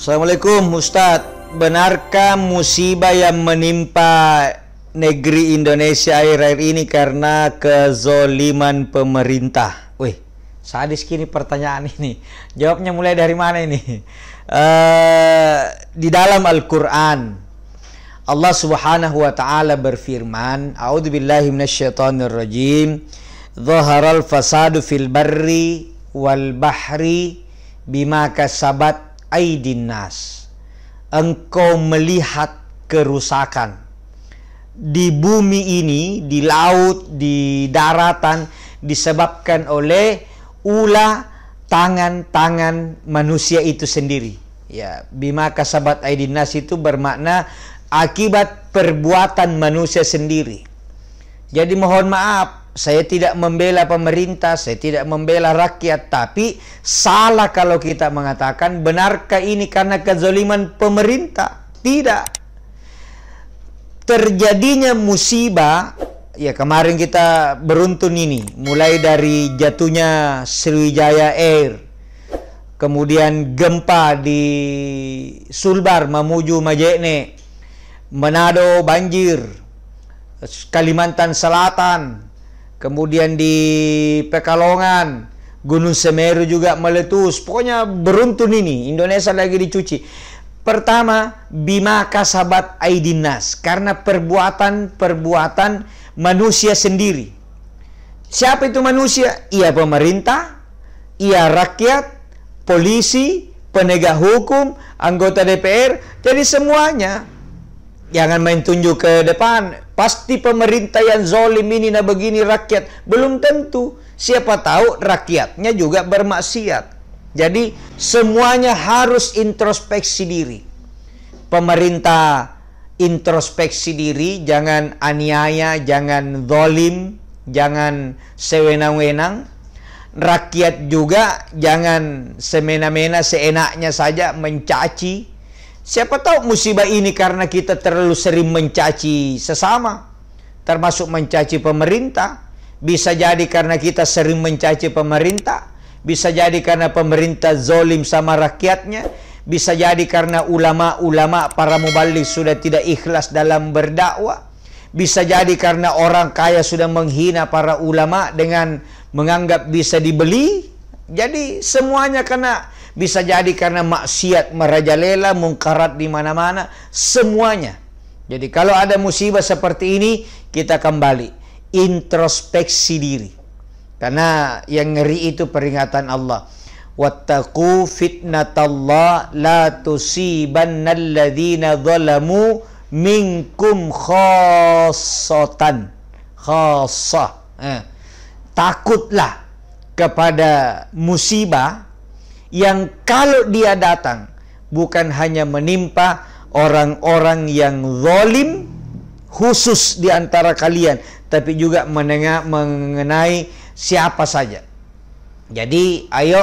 Assalamualaikum Ustadz. Benarkah musibah yang menimpa negeri Indonesia akhir-akhir ini karena kezoliman pemerintah? Wih, sadis gini pertanyaan ini. Jawabnya mulai dari mana ini? Di dalam Al-Quran Allah subhanahu wa ta'ala berfirman, A'udzubillahi minasyaitonirrajim, Zaharal fasadu fil barri wal bahri bima kasabat aidin nas. Engkau melihat kerusakan di bumi ini, di laut, di daratan, disebabkan oleh ulah tangan-tangan manusia itu sendiri. Ya, bima kasabat aidin nas itu bermakna akibat perbuatan manusia sendiri. Jadi mohon maaf, saya tidak membela pemerintah, saya tidak membela rakyat, tapi salah kalau kita mengatakan benarkah ini karena kezaliman pemerintah? Tidak. Terjadinya musibah, ya kemarin kita beruntun ini, mulai dari jatuhnya Sriwijaya Air, kemudian gempa di Sulbar, Mamuju, Majene, Manado banjir, Kalimantan Selatan, kemudian di Pekalongan, Gunung Semeru juga meletus. Pokoknya beruntun ini, Indonesia lagi dicuci. Pertama, bima kasabat aidin nas, karena perbuatan manusia sendiri. Siapa itu manusia? Ia pemerintah, ia rakyat, polisi, penegak hukum, anggota DPR, jadi semuanya. Jangan main tunjuk ke depan. Pasti pemerintah yang zolim ini nah begini rakyat. Belum tentu. Siapa tahu rakyatnya juga bermaksiat. Jadi semuanya harus introspeksi diri. Pemerintah introspeksi diri. Jangan aniaya, jangan zolim, jangan sewenang-wenang. Rakyat juga jangan semena-mena, seenaknya saja mencaci. Siapa tahu musibah ini karena kita terlalu sering mencaci sesama, termasuk mencaci pemerintah. Bisa jadi karena kita sering mencaci pemerintah. Bisa jadi karena pemerintah zolim sama rakyatnya. Bisa jadi karena ulama-ulama, para mubalik sudah tidak ikhlas dalam berdakwah. Bisa jadi karena orang kaya sudah menghina para ulama dengan menganggap bisa dibeli. Jadi semuanya karena, bisa jadi karena maksiat merajalela, mungkarat di mana-mana, semuanya. Jadi kalau ada musibah seperti ini, kita kembali introspeksi diri. Karena yang ngeri itu peringatan Allah. Wattaqu fitnatallah la tusibannalladzina zalamu minkum khassatan. Khassah. Takutlah kepada musibah yang kalau dia datang bukan hanya menimpa orang-orang yang zalim khusus di antara kalian, tapi juga mengenai siapa saja. Jadi ayo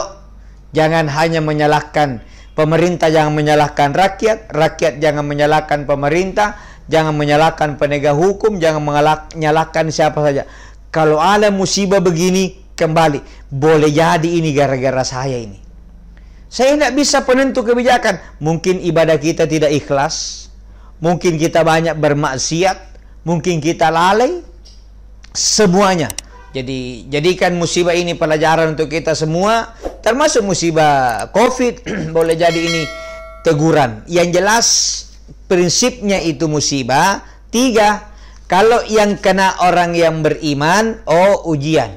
jangan hanya menyalahkan pemerintah, jangan menyalahkan rakyat, rakyat jangan menyalahkan pemerintah, jangan menyalahkan penegak hukum, jangan menyalahkan siapa saja. Kalau ada musibah begini, kembali, boleh jadi ini gara-gara saya ini. Saya tidak bisa penentu kebijakan. Mungkin ibadah kita tidak ikhlas. Mungkin kita banyak bermaksiat. Mungkin kita lalai. Semuanya. Jadi, jadikan musibah ini pelajaran untuk kita semua. Termasuk musibah COVID. Boleh jadi ini teguran. Yang jelas, prinsipnya itu musibah. 3, kalau yang kena orang yang beriman, ujian.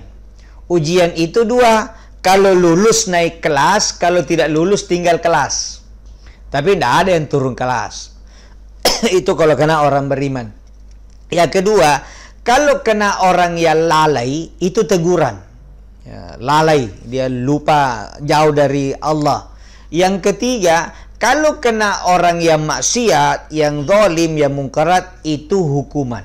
Ujian itu 2. Kalau lulus naik kelas, kalau tidak lulus tinggal kelas. Tapi tidak ada yang turun kelas. Itu kalau kena orang beriman. Yang kedua, kalau kena orang yang lalai, itu teguran. Ya, lalai, dia lupa, jauh dari Allah. Yang ketiga, kalau kena orang yang maksiat, yang zalim, yang mungkarat, itu hukuman.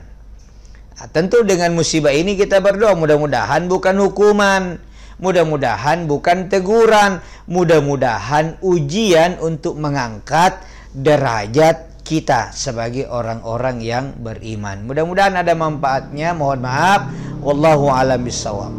Nah, tentu dengan musibah ini kita berdoa, mudah-mudahan bukan hukuman. Mudah-mudahan bukan teguran, mudah-mudahan ujian untuk mengangkat derajat kita sebagai orang-orang yang beriman. Mudah-mudahan ada manfaatnya. Mohon maaf. Wallahu a'lam bishawab.